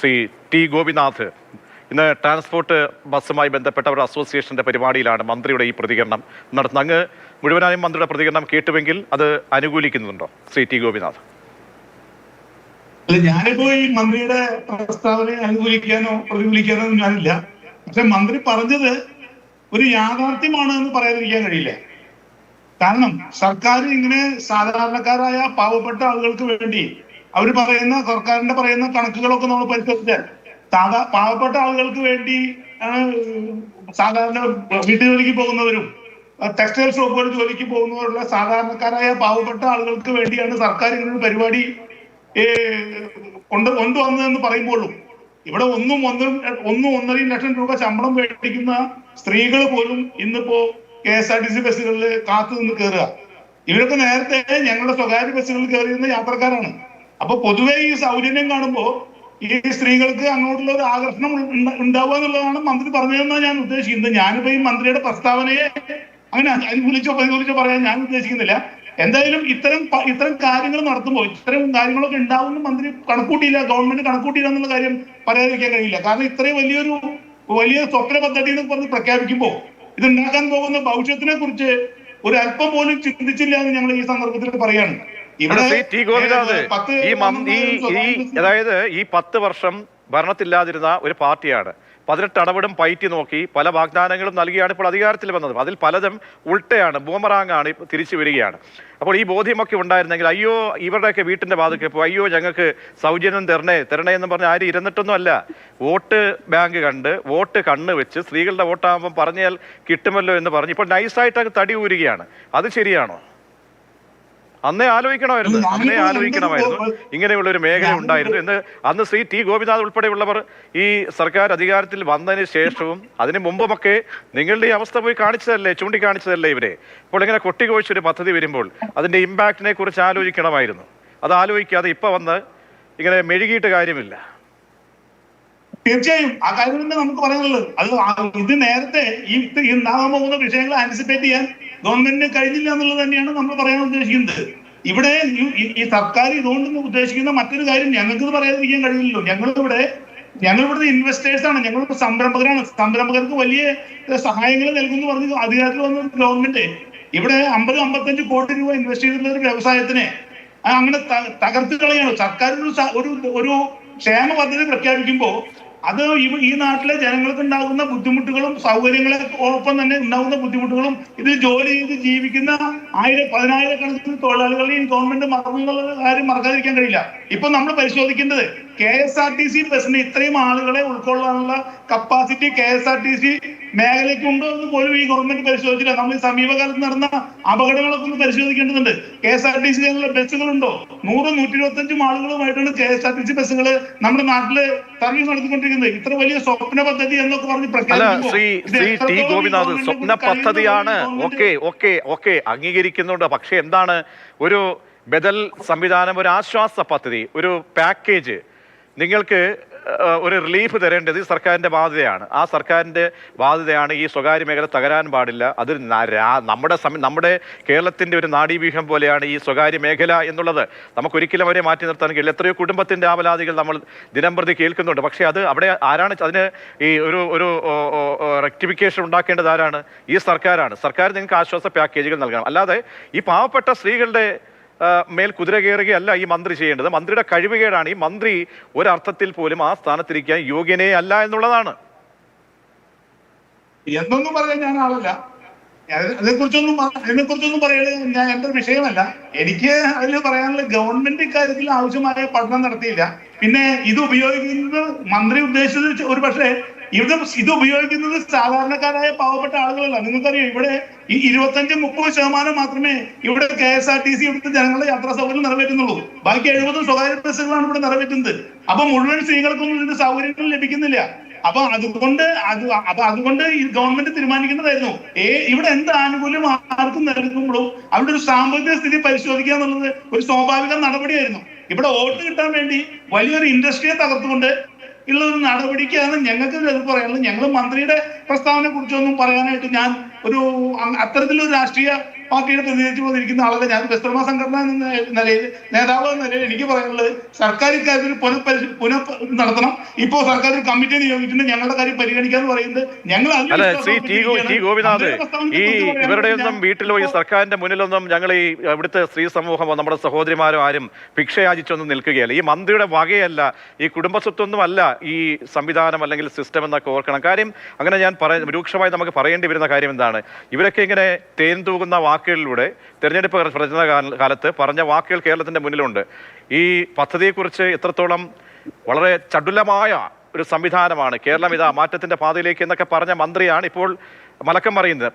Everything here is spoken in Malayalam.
ശ്രീ ടി ഗോപിനാഥ്, ഇന്ന് ട്രാൻസ്പോർട്ട് ബസ്സുമായി ബന്ധപ്പെട്ട ഒരു അസോസിയേഷന്റെ പരിപാടിയിലാണ് മന്ത്രിയുടെ ഈ പ്രതികരണം നടത്തുന്നത്. അങ്ങ് മുഴുവനായും മന്ത്രിയുടെ പ്രതികരണം കേട്ടുവെങ്കിൽ അത് അനുകൂലിക്കുന്നുണ്ടോ ശ്രീ ടി ഗോപിനാഥ്? ഞാനിപ്പോ ഈ മന്ത്രിയുടെ പ്രസ്താവനയെ അനുകൂലിക്കാനോ പ്രതികൂലിക്കാനോ ഞാനില്ല. പക്ഷെ മന്ത്രി പറഞ്ഞത് ഒരു യാഥാർത്ഥ്യമാണ് എന്ന് പറയാതിരിക്കാൻ കഴിയില്ല. കാരണം സർക്കാർ ഇങ്ങനെ സാധാരണക്കാരായ പാവപ്പെട്ട ആളുകൾക്ക് വേണ്ടി അവർ പറയുന്ന സർക്കാരിന്റെ പറയുന്ന കണക്കുകളൊക്കെ നമ്മൾ പരിശോധിച്ചാൽ പാവപ്പെട്ട ആളുകൾക്ക് വേണ്ടി സാധാരണ വീട്ടുജോലിക്ക് പോകുന്നവരും ടെക്സ്റ്റൈൽ ഷോപ്പുകൾ ജോലിക്ക് പോകുന്നവരുള്ള സാധാരണക്കാരായ പാവപ്പെട്ട ആളുകൾക്ക് വേണ്ടിയാണ് സർക്കാർ ഇങ്ങനെ ഒരു പരിപാടി കൊണ്ടുവന്നതെന്ന് പറയുമ്പോഴും ഇവിടെ ഒന്നര ലക്ഷം രൂപ ശമ്പളം മേടിക്കുന്ന സ്ത്രീകൾ പോലും ഇന്നിപ്പോ KSRTC ബസ്സുകളിൽ കാത്തു നിന്ന് കയറുക. ഇവരൊക്കെ നേരത്തെ ഞങ്ങളുടെ സ്വകാര്യ ബസ്സുകളിൽ കയറിയിരുന്ന യാത്രക്കാരാണ്. അപ്പൊ പൊതുവെ ഈ സൗജന്യം കാണുമ്പോൾ ഈ സ്ത്രീകൾക്ക് അങ്ങോട്ടുള്ള ഒരു ആകർഷണം ഉണ്ടാവുക എന്നുള്ളതാണ് മന്ത്രി പറഞ്ഞതെന്നാണ് ഞാൻ ഉദ്ദേശിക്കുന്നത്. ഞാനിപ്പോ ഈ മന്ത്രിയുടെ പ്രസ്താവനയെ അങ്ങനെ അനുകൂലിച്ചോ പ്രതികൂലിച്ചോ പറയാൻ ഞാൻ ഉദ്ദേശിക്കുന്നില്ല. എന്തായാലും ഇത്തരം കാര്യങ്ങൾ നടത്തുമ്പോൾ ഇത്തരം കാര്യങ്ങളൊക്കെ ഉണ്ടാവുമെന്ന് മന്ത്രി കണക്കൂട്ടിയില്ല, ഗവൺമെന്റ് കണക്കൂട്ടിയില്ല എന്നുള്ള കാര്യം പറയാതിരിക്കാൻ കഴിയില്ല. കാരണം ഇത്രയും വലിയ സ്വപ്ന പദ്ധതി എന്ന് പറഞ്ഞ് പ്രഖ്യാപിക്കുമ്പോൾ ഇതുണ്ടാക്കാൻ പോകുന്ന ഭവിഷ്യത്തിനെ കുറിച്ച് ഒരു അല്പം പോലും ചിന്തിച്ചില്ല എന്ന് ഞങ്ങൾ ഈ സന്ദർഭത്തിൽ പറയാണ്. അതായത് ഈ 10 വർഷം ഭരണത്തില്ലാതിരുന്ന ഒരു പാർട്ടിയാണ്. 18 അടവിടും പയറ്റി നോക്കി പല വാഗ്ദാനങ്ങളും നൽകിയാണ് ഇപ്പോൾ അധികാരത്തിൽ വന്നത്. അതിൽ പലതും ഉൾട്ടയാണ്, ബൂമറാങ്ങാണ് തിരിച്ചു വരികയാണ്. അപ്പോൾ ഈ ബോധ്യമൊക്കെ ഉണ്ടായിരുന്നെങ്കിൽ അയ്യോ ഇവരുടെയൊക്കെ വീട്ടിന്റെ വാതിൽക്ക് ഇപ്പോൾ അയ്യോ ഞങ്ങൾക്ക് സൗജന്യം തരണേ എന്ന് പറഞ്ഞ് ആരും ഇരുന്നിട്ടൊന്നും അല്ല. വോട്ട് ബാങ്ക് കണ്ട് വോട്ട് കണ്ണ് വെച്ച് സ്ത്രീകളുടെ വോട്ടാകുമ്പോൾ പറഞ്ഞാൽ കിട്ടുമല്ലോ എന്ന് പറഞ്ഞ് ഇപ്പോൾ നൈസായിട്ട് തടി ഊരുകയാണ്. അത് ശരിയാണോ? അന്നേ ആലോചിക്കണമായിരുന്നു ഇങ്ങനെയുള്ള ഒരു മേഖല ഉണ്ടായിരുന്നു എന്ന്. അന്ന് ശ്രീ ടി ഗോപിനാഥ് ഉൾപ്പെടെയുള്ളവർ ഈ സർക്കാർ അധികാരത്തിൽ വന്നതിന് ശേഷവും അതിന് മുമ്പുമൊക്കെ നിങ്ങളുടെ ഈ അവസ്ഥ പോയി ചൂണ്ടിക്കാണിച്ചതല്ലേ ഇവരെ. ഇപ്പോൾ ഇങ്ങനെ കൊട്ടിഘോഷിച്ചൊരു പദ്ധതി വരുമ്പോൾ അതിന്റെ ഇമ്പാക്റ്റിനെ കുറിച്ച് ആലോചിക്കണമായിരുന്നു. അത് ആലോചിക്കാതെ ഇപ്പൊ വന്ന് ഇങ്ങനെ മെഴുകിയിട്ട് കാര്യമില്ല. തീർച്ചയായും ആ കാര്യം തന്നെ നമുക്ക് പറയാനുള്ളത്. ഇത് നേരത്തെ ഈ ഉണ്ടാകാൻ പോകുന്ന വിഷയങ്ങൾ ആന്റിസിപ്പേറ്റ് ചെയ്യാൻ ഗവൺമെന്റിന് കഴിഞ്ഞില്ല എന്നുള്ളത് തന്നെയാണ് നമ്മൾ പറയാൻ ഉദ്ദേശിക്കുന്നത്. ഇവിടെ ഈ സർക്കാർ ഇതുകൊണ്ട് ഉദ്ദേശിക്കുന്ന മറ്റൊരു കാര്യം ഞങ്ങൾക്ക് പറയാതിരിക്കാൻ കഴിയില്ലല്ലോ. ഞങ്ങളിവിടുത്തെ ഇൻവെസ്റ്റേഴ്സ് ആണ്, ഞങ്ങൾ സംരംഭകരാണ്. സംരംഭകർക്ക് വലിയ സഹായങ്ങൾ നൽകുന്നു പറഞ്ഞ് അധികാരത്തിൽ വന്ന ഗവൺമെന്റ് ഇവിടെ 50-55 കോടി രൂപ ഇൻവെസ്റ്റ് ചെയ്തിട്ടുള്ള ഒരു വ്യവസായത്തിനെ അങ്ങനെ തകർത്ത് കളയാണ്. സർക്കാർ ഒരു ക്ഷേമ പദ്ധതി പ്രഖ്യാപിക്കുമ്പോൾ അത് ഈ നാട്ടിലെ ജനങ്ങൾക്ക് ഉണ്ടാകുന്ന ബുദ്ധിമുട്ടുകളും സൗകര്യങ്ങളൊപ്പം തന്നെ ഉണ്ടാകുന്ന ബുദ്ധിമുട്ടുകളും ഇത് ജോലി ചെയ്ത് ജീവിക്കുന്ന 10,000-10,000 തൊഴിലാളികളെയും ഗവൺമെന്റ് മറന്നുള്ള കാര്യം മറക്കാതിരിക്കാൻ കഴിയില്ല. ഇപ്പൊ നമ്മൾ പരിശോധിക്കേണ്ടത് KSRTC ബസ്സിന് ഇത്രയും ആളുകളെ ഉൾക്കൊള്ളാനുള്ള കപ്പാസിറ്റി KSRTC മേഖലയ്ക്ക് ഉണ്ടോ എന്ന് പോലും ഈ ഗവൺമെന്റ് പരിശോധിച്ചില്ല. നമ്മൾ ഈ സമീപകാലത്ത് നടന്ന അപകടങ്ങളൊക്കെ ഒന്ന് പരിശോധിക്കേണ്ടതുണ്ട്. KSRTC ബസ്സുകളുണ്ടോ? 100-125 ആളുകളുമായിട്ടാണ് KSRTC ബസ്സുകൾ നമ്മുടെ നാട്ടില് സർവീസ് നടത്തിക്കൊണ്ടിരിക്കുന്നത്. ഇത്ര വലിയ സ്വപ്ന പദ്ധതി എന്നൊക്കെ പറഞ്ഞ് ഗോപിനാഥ് സ്വപ്ന പദ്ധതിയാണ്. ഓക്കെ അംഗീകരിക്കുന്നുണ്ട്. പക്ഷെ എന്താണ് ഒരു ബദൽ സംവിധാനം, ഒരു ആശ്വാസ പദ്ധതി, ഒരു പാക്കേജ് നിങ്ങൾക്ക് ഒരു റിലീഫ് തരേണ്ടത് സർക്കാരിന്റെ ബാധ്യതയാണ്. ആ സർക്കാരിന്റെ ബാധ്യതയാണ് ഈ സ്വകാര്യ മേഖല തകരാൻ പാടില്ല. അത് നമ്മുടെ കേരളത്തിന്റെ ഒരു നാഡീവ്യൂഹം പോലെയാണ് ഈ സ്വകാര്യ മേഖല എന്നുള്ളത്. നമുക്കൊരിക്കലും അവരെ മാറ്റി നിർത്താൻ കഴിയില്ല. എത്രയോ കുടുംബത്തിന്റെ ആവലാതികൾ നമ്മൾ ദിനംപ്രതി കേൾക്കുന്നുണ്ട്. പക്ഷെ അത് അവിടെ ആരാണ് അതിന് ഈ ഒരു റെക്ടിഫിക്കേഷൻ ഉണ്ടാക്കേണ്ടത്? ആരാണ്? ഈ സർക്കാരാണ്. സർക്കാർ നിങ്ങൾക്ക് ആശ്വാസ പാക്കേജുകൾ നൽകണം. അല്ലാതെ ഈ പാവപ്പെട്ട സ്ത്രീകളുടെ മേൽ കുതിര കയറുകയല്ല ഈ മന്ത്രി ചെയ്യേണ്ടത്. മന്ത്രിയുടെ കഴിവുകേടാണ്. ഈ മന്ത്രി ഒരർത്ഥത്തിൽ പോലും ആ സ്ഥാനത്തിരിക്കാൻ യോഗ്യനേ അല്ല എന്നുള്ളതാണ്. എന്നൊന്നും പറയാൻ ഞാൻ ആളല്ല. അതിനെക്കുറിച്ചൊന്നും പറയുന്നത് ഞാൻ എന്റെ വിഷയമല്ല. എനിക്ക് അതിൽ പറയാനുള്ള ഗവൺമെന്റ് ഇക്കാര്യത്തിൽ ആവശ്യമായ പഠനം നടത്തിയില്ല. പിന്നെ ഇത് ഉപയോഗിക്കുന്നത് മന്ത്രി ഉദ്ദേശിച്ചത് ഒരു പക്ഷേ ഇത് ഉപയോഗിക്കുന്നത് സാധാരണക്കാരായ പാവപ്പെട്ട ആളുകളല്ല. നിങ്ങൾക്കറിയാം ഇവിടെ ഈ 25-30% മാത്രമേ ഇവിടെ KSRTC ഇവിടുത്തെ ജനങ്ങളുടെ യാത്രാ സൗകര്യം നിറവേറ്റുന്നുള്ളൂ. ബാക്കി 70 സ്വകാര്യ ബസ്സുകളാണ് ഇവിടെ നിറവേറ്റുന്നത്. അപ്പൊ മുഴുവൻ സ്ത്രീകൾക്കൊന്നും ഇതിന്റെ സൗകര്യങ്ങൾ ലഭിക്കുന്നില്ല. അപ്പൊ അതുകൊണ്ട് ഈ ഗവൺമെന്റ് തീരുമാനിക്കുന്നതായിരുന്നു ഇവിടെ എന്ത് ആനുകൂല്യം ആർക്കും നൽകുമ്പോഴും അവരുടെ ഒരു സാമ്പത്തിക സ്ഥിതി പരിശോധിക്കുക എന്നുള്ളത് ഒരു സ്വാഭാവിക നടപടിയായിരുന്നു. ഇവിടെ വോട്ട് കിട്ടാൻ വേണ്ടി വലിയൊരു ഇൻഡസ്ട്രിയെ തകർത്തുകൊണ്ട് ഉള്ള ഒരു നടപടിക്കാണ് ഞങ്ങൾക്ക് പറയാനുള്ളത്. ഞങ്ങൾ മന്ത്രിയുടെ പ്രസ്താവനയെ കുറിച്ചൊന്നും പറയാനായിട്ട് ഞാൻ അത്തരത്തിലൊരു രാഷ്ട്രീയ പാർട്ടിയുടെ പ്രതിനിധിച്ചു വന്നിരിക്കുന്ന ആളല്ല. ഞാൻ ബസ്തർമ സംഘടന എന്ന നിലയിൽ, നേതാവ് എന്ന നിലയിൽ എനിക്ക് പറയാനുള്ളത് സർക്കാർ ഇക്കാര്യത്തിൽ പുനഃ നടത്തണം. ഇപ്പോ സർക്കാർ ഒരു കമ്മിറ്റി നിയോഗിച്ചിട്ടുണ്ട്, ഞങ്ങളുടെ കാര്യം പരിഗണിക്കാന്ന് പറയുന്നത്. ഞങ്ങൾ അല്ല ശ്രീ ടി ഗോപിനാഥ്, ഈ ഇവരുടെയൊന്നും വീട്ടിലോ ഈ സർക്കാരിന്റെ മുന്നിലൊന്നും ഞങ്ങൾ ഈ ഇവിടുത്തെ സ്ത്രീ സമൂഹമോ നമ്മുടെ സഹോദരിമാരോ ആരും ഭിക്ഷയാചിച്ചൊന്നും നിൽക്കുകയല്ല. ഈ മന്ത്രിയുടെ വകയല്ല, ഈ കുടുംബസ്വത്തൊന്നും അല്ല ഈ സംവിധാനം അല്ലെങ്കിൽ സിസ്റ്റം എന്നൊക്കെ ഓർക്കണം. കാര്യം അങ്ങനെ ഞാൻ രൂക്ഷമായി നമുക്ക് പറയേണ്ടി വരുന്ന കാര്യം എന്താണ്, ഇവരൊക്കെ ഇങ്ങനെ തേൻ തൂകുന്ന വാക്കുകളിലൂടെ തെരഞ്ഞെടുപ്പ് പ്രചരണ കാലത്ത് പറഞ്ഞ വാക്കുകൾ കേരളത്തിന്റെ മുന്നിലുണ്ട്. ഈ പദ്ധതിയെക്കുറിച്ച് എത്രത്തോളം വളരെ ചടുലമായ ഒരു സംവിധാനമാണ്, കേരളം ഇതാ മാറ്റത്തിന്റെ പാതയിലേക്ക് എന്നൊക്കെ പറഞ്ഞ മന്ത്രിയാണ് ഇപ്പോൾ മലക്കം പറയുന്നത്.